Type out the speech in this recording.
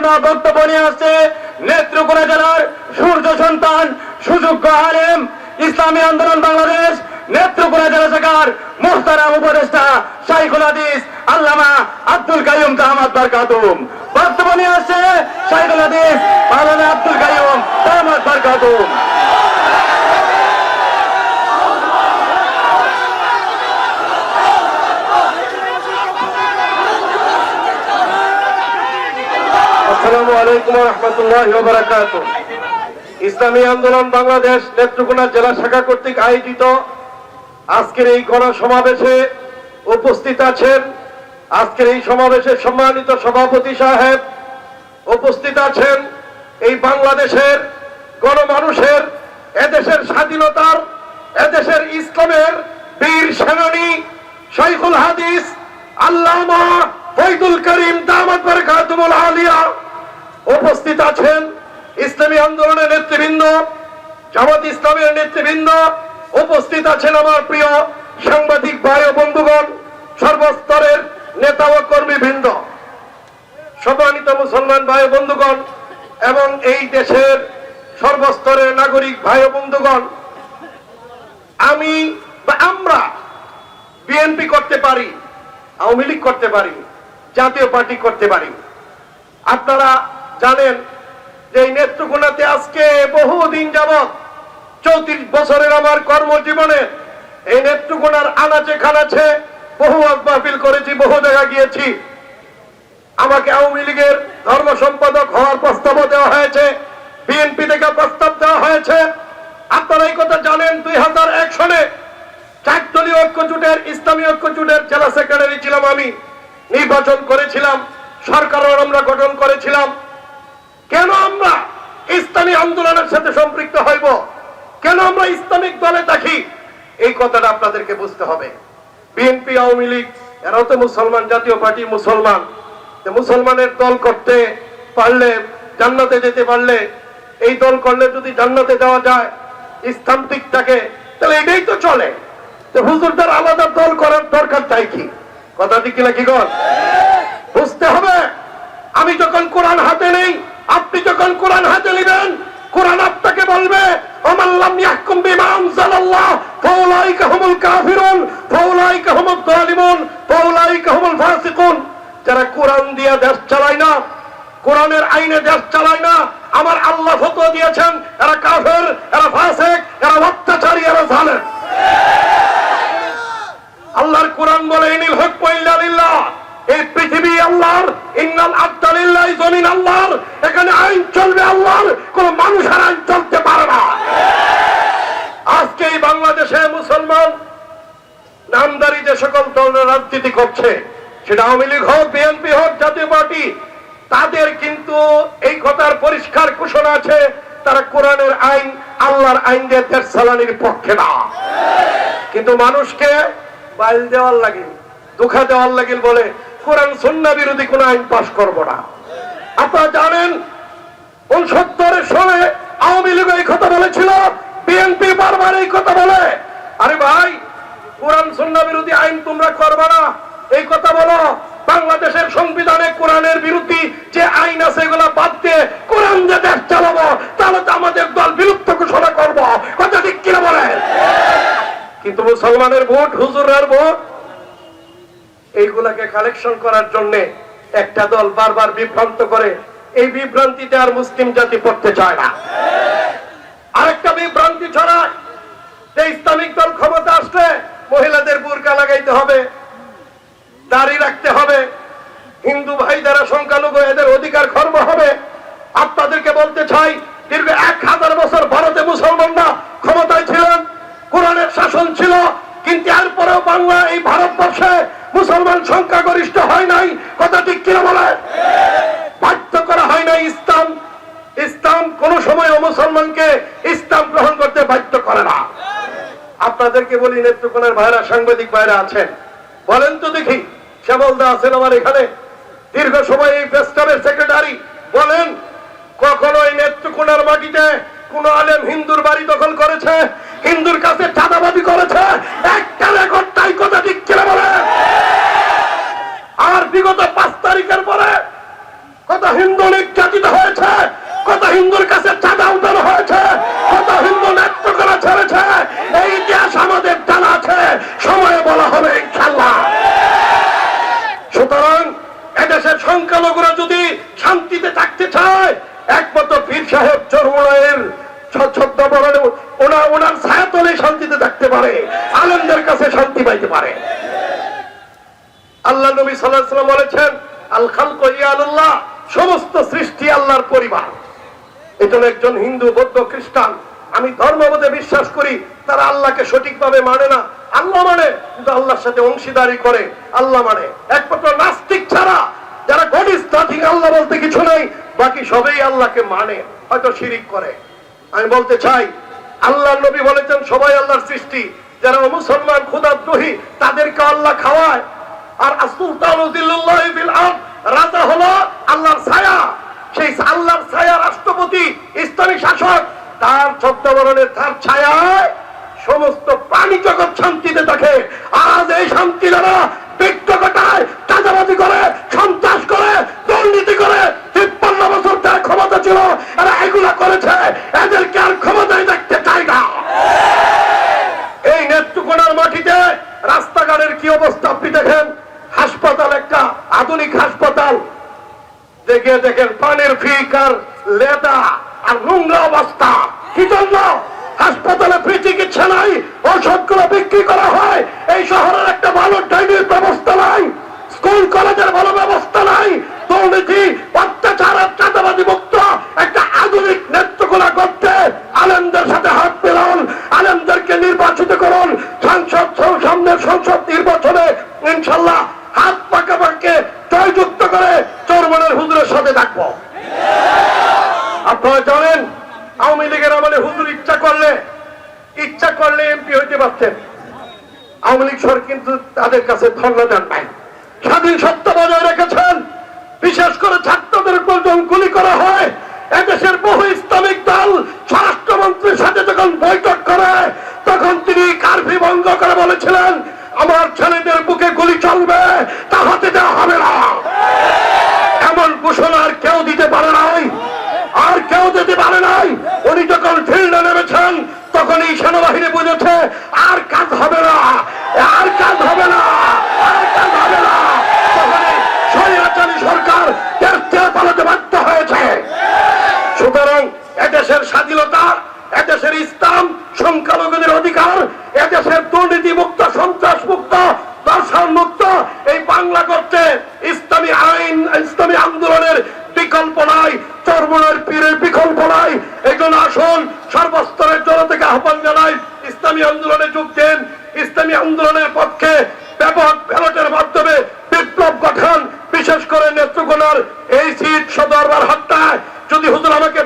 গুরুত্বপূর্ণ বক্তব্য নিয়ে আসছে নেত্রকোনা জেলার সূর্য সন্তান সুযোগ্য আলেম ইসলামী আন্দোলন বাংলাদেশ নেত্রকোনা জেলা শাখার মুহতারাম উপদেষ্টা শাইখুল হাদিস আল্লামা আব্দুল কাইয়ুম দামাত বারকাতুম। বক্তব্য নিয়ে আসছে শাইখুল হাদিস মাওলানা আব্দুল কাইয়ুম দামাত বারকাতুম। আসসালামু আলাইকুম ওয়া রাহমাতুল্লাহি ওয়া বারাকাতুহু। ইসলামী আন্দোলন বাংলাদেশ নেত্রকোনা জেলা শাখা কর্তৃক আয়োজিত আজকের এই গণসমাবেশে উপস্থিত আছেন, আজকের এই সমাবেশে সম্মানিত সভাপতি সাহেব উপস্থিত আছেন, এই বাংলাদেশের গণমানুষের, এদেশের স্বাধীনতার, এদেশের ইসলামের বীর সেনানী শাইখুল হাদিস আল্লামা ফয়জুল করিম দামাত বারকাতুহুল আলিয়া উপস্থিত আছেন, ইসলামী আন্দোলনের নেতৃবৃন্দ, জামাত ইসলামের নেতৃবৃন্দ উপস্থিত আছেন, আমার প্রিয় সাংবাদিক ভাই ও বন্ধুগণ, সর্বস্তরের নেতা ও কর্মীবৃন্দ, সম্মানিত মুসলমান ভাই ও বন্ধুগণ এবং এই দেশের সর্বস্তরের নাগরিক ভাই ও বন্ধুগণ, আমি বা আমরা বিএনপি করতে পারি, আওয়ামী লীগ করতে পারি, জাতীয় পার্টি করতে পারি। আপনারা জানেন যে এই নেত্রকোনাতে আজকে বহুদিন যাবৎ 34 বছরের আমার কর্মজীবনে এই নেত্রকোনার আনাচে খানাচে বহু মাহফিল করেছি, বহু জায়গা গিয়েছি। আমাকে আওয়ামী লীগের ধর্ম সম্পাদক হওয়ার প্রস্তাব দেওয়া হয়েছে, বিএনপি থেকে প্রস্তাব দেওয়া হয়েছে। আপনারা এই কথা জানেন, 2001 সনে 4 দলীয় ঐক্য জোটের ইসলামী ঐক্য জোটের জেলা সেক্রেটারি ছিলাম আমি, নির্বাচন করেছিলাম, সরকারও আমরা গঠন করেছিলাম। কেন আমরা ইসলামী আন্দোলনের সাথে সম্পৃক্ত হইব, কেন আমরা ইসলামিক দলে থাকি, এই কথাটা আপনাদেরকে বুঝতে হবে। বিএনপি আওয়ামী লীগ এরাও তো মুসলমান, জাতীয় পার্টি মুসলমান, মুসলমানের দল করতে পারলে, জান্নাতে যেতে পারলে, এই দল করলে যদি জান্নাতে যাওয়া যায়, ইসলাম ঠিক থাকে, তাহলে এটাই তো চলে। হুজুরদের আলাদা দল করার দরকার চাই কি? কথা ঠিক কিনা কি গণ? বুঝতে হবে। আমি যখন কোরআন হাতে নেই, আপনি যখন কোরআন হাতে নেবেন, কোরআন আপনাকে বলবে ওমাল্লাম ইয়াহকুম বিমা আনজালাল্লাহ ফাউলাইকা হুমুল কাফিরুন ফাউলাইকা হুমুদ যালিমুন ফাউলাইকা হুমুল ফাসিকুন। যারা কোরআন দিয়ে দেশ চালায় না, কোরআনের আইনে দেশ চালায় না, আমার আল্লাহ ফতোয়া দিয়েছেন এরা কাফের, এরা ফাসিক, এরা অত্যাচারী, এরা জালেম। আল্লাহর কোরআন বলে ইনিল হুকমু ইল্লা লিল্লাহ, এই পৃথিবী আল্লাহর, ইন্নাল আরদা লিল্লাহি, জমিন আল্লাহর, এখানে আইন চলবে আল্লাহর, কোন মানুষের আইন চলতে পারে না। আজকে এই বাংলাদেশে মুসলমান নামদারি যে সকল দলের রাজনীতি করছে, সেটা আওয়ামী লীগ হোক, বিএনপি হোক, জাতীয় পার্টি, তাদের কিন্তু এই কথার পরিষ্কার ঘোষণা আছে, তারা কোরআনের আইন, আল্লাহর আইন দিয়ে দেশ চালানোর পক্ষে না। কিন্তু মানুষকে বাইল দেওয়ার লাগে, ধোঁকা দেওয়ার লাগে বলে কোরআন সুন্নাহ বিরোধী কোন আইন পাশ করব না। আপনারা জানেন 69 সালে আওয়ামী লীগ এই কথা বলেছিল, বিএনপি বারবার এই কথা বলে, আরে ভাই কোরআন সুন্নাহ বিরোধী আইন তোমরা করবে না, এই কথা বলো। বাংলাদেশের সংবিধানে কোরআনের বিরোধী যে আইন আছে এগুলা বাদ দিয়ে কোরআন যে দেশ চালাবো, তাহলে তো আমাদের দল বিলুপ্ত ঘোষণা করবো। কথা ঠিক কিনা বলে? কিন্তু মুসলমানের ভোট, হুজুরের ভোট, এইগুলাকে কালেকশন করার জন্য একটা দল বারবার বিভ্রান্ত করে, এই বিভ্রান্তিতে আর মুসলিম জাতি পড়তে চায় না। আরেকটা বিভ্রান্তি ছড়ায় যে ইসলামিক দল ক্ষমতা আসলে মহিলাদের বুরকা লাগাইতে হবে, দাড়ি রাখতে হবে, হিন্দু ভাই যারা সংখ্যালঘু এদের অধিকার খর্ব হবে। আপনাদেরকে বলতে চাই, দীর্ঘ 1000 বছর ভারতে মুসলমানরা ক্ষমতায় ছিলেন, কোরআনের শাসন ছিল, কিন্তু এরপরেও বাংলা, এই ভারতবর্ষে মুসলমান সংখ্যাগরিষ্ঠ হয় নাই। কথা ঠিক কিনা বলে? বাধ্য করা হয় নাই। ইসলাম কোন সময় মুসলমানকে ইসলাম গ্রহণ করতে বাধ্য করে না। আপনাদেরকে বলি, নেত্রকোনার ভাইরা, সাংবাদিক ভাইরা আছেন, বলেন তো দেখি, শ্যামলদা আছেন আমার এখানে, দীর্ঘ সময় এই প্রেস ক্লাবের সেক্রেটারি, বলেন কখনো এই নেত্রকোনার মাটিতে কোন আলেম হিন্দুর বাড়ি দখল করেছে, হিন্দুর কাছে চাঁদাবাজি করেছে? একটা রেকর্ড তাই। কথা ঠিক কিনা বলে? আর বিগত 5 তারিখের পরে কত হিন্দু লীগ নির্যাতিত হয়েছে, কত হিন্দুর কাছে চাঁদা উঠানো হয়েছে, কত হিন্দু নেত্রকোনা ছেড়েছে, এই ইতিহাস আমাদের জানা আছে, সময়ে বলা হবে ইনশাআল্লাহ। সুতরাং এদেশের সংখ্যালঘুরা যদি শান্তিতে থাকতে চায়, একমাত্র পীর সাহেব চরমোনাইয়ের ওনার ছায়াতলে শান্তিতে থাকতে পারে, আলেমদের কাছে শান্তি পাইতে পারে। আল্লাহ নবী সাল্লাল্লাহু আলাইহি ওয়াসাল্লাম বলেছেন, আল খালকু ইয়ালুল্লাহ, সমস্ত সৃষ্টি আল্লাহর পরিবার। এটা একজন হিন্দু, বৌদ্ধ, খ্রিস্টান, আমি ধর্মমতে বিশ্বাস করি, তারা আল্লাহকে সঠিকভাবে মানে না। আল্লাহ মানে, কিন্তু আল্লাহর সাথে অংশীদারি করে, আল্লাহ মানে। একমাত্র নাস্তিক ছাড়া যারা গড ইজ নাথিং, আল্লাহ বলতে কিছু নেই, বাকি সবাই আল্লাহকে মানে, হয়তো শিরিক করে। আমি বলতে চাই, আল্লাহর নবী বলেছেন সবাই আল্লাহর সৃষ্টি। যারা মুসলমান খোদাদ্রোহী, তাদেরকে আল্লাহ খাওয়ায়। আর আসুলতানু যিল্লুল্লাহি ফিল আরদ, রাজা হলো আল্লাহর ছায়া। সেই আল্লাহর ছায়া রাষ্ট্রপতি, ইসলামী শাসক, তার ছদ্মবরণে, তার ছায়ায় সমস্ত প্রাণী জগৎ শান্তিতে থাকে। আজ এই শান্তি যারা ব্যক্তিগতায় চাঁদাবাজি করে, সন্ত্রাস করে, দুর্নীতি করে, 53 বছর যারা ক্ষমতা ছিল, এরা এগুলা করেছে, এদেরকে আর ক্ষমতায় দেখতে চাই না। এই নেত্রকোনার মাটিতে রাস্তাঘাটের কি অবস্থা আপনি দেখেন। হাসপাতাল, একটা আধুনিক হাসপাতাল, দেখে দেখেন পানির ফিকার লেদা আর নোংরা অবস্থা। কি জন্য? হাসপাতালে ফ্রি চিকিৎসা নাই, ঔষধগুলো বিক্রি করা হয়। এই শহরের একটা ভালো ডাইনির ব্যবস্থা নাই, স্কুল কলেজের ভালো ব্যবস্থা নাই। দুর্নীতি, অত্যাচার, চাঁদাবাজি মুক্ত একটা আধুনিক নেত্রকোনা করতে আলেমদের সাথে হাত মেলান, আলেমদেরকে নির্বাচিত করুন। সামনের সংসদ নির্বাচনে ইনশাল্লাহ হাত পাকাপাকে জয়যুক্ত করে চরমনের হুজুরের সাথে থাকবো। আপনারা জানেন, আওয়ামী লীগের আমলে হুজুর ইচ্ছা করলে এমপি হইতে পারতেন। আওয়ামী লীগ সরকার কিন্তু তাদের কাছে ধর্ণা দেন নাই, স্বাধীন সত্তা বজায় রেখেছেন। বিশেষ করে ছাত্রদের উপর যখন গুলি করা হয়, এদেশের বহু ইসলামিক দল স্বরাষ্ট্রমন্ত্রীর সাথে যখন বৈঠক করে, তখন তিনি কারফিউ ভঙ্গ করে বলেছিলেন, আমার ছেলেদের বুকে গুলি চলবে, তা হতে দেওয়া হবে না। এমন ঘোষণা আর কেউ দিতে পারে নাই, আর কেউ দিতে পারে নাই। উনি যখন ফিল্ডে নেমেছেন, তখন এই সেনাবাহিনী বুঝেছে আর কাজ হবে না, আর কাজ হবে না, আর কাজ হবে না। তখনই স্বৈরাচারী সরকার দেশ থেকে পালাতে বাধ্য হয়েছে। সুতরাং এদেশের স্বাধীনতা, এদেশের ইসলাম, সংখ্যালঘুদের অধিকার, এদেশের দুর্নীতি মুক্ত, সন্ত্রাস মুক্ত, দর্শন মুক্ত এই বাংলা করতে ইসলামী আইন, ইসলামী আন্দোলনের বিকল্প নাই, চরমনের পীরের বিকল্প নাই। এই জন্য আসুন, সর্বস্তরের জনতাকে আহ্বান জানাই, ইসলামী আন্দোলনে যোগ দেন। ইসলামী আন্দোলনের পক্ষে ব্যাপক ব্যালটের মাধ্যমে বিপ্লব গঠন, বিশেষ করে নেত্রকোনার এই সিট সদরবার হত্যায় যদি হুজুর আমাকে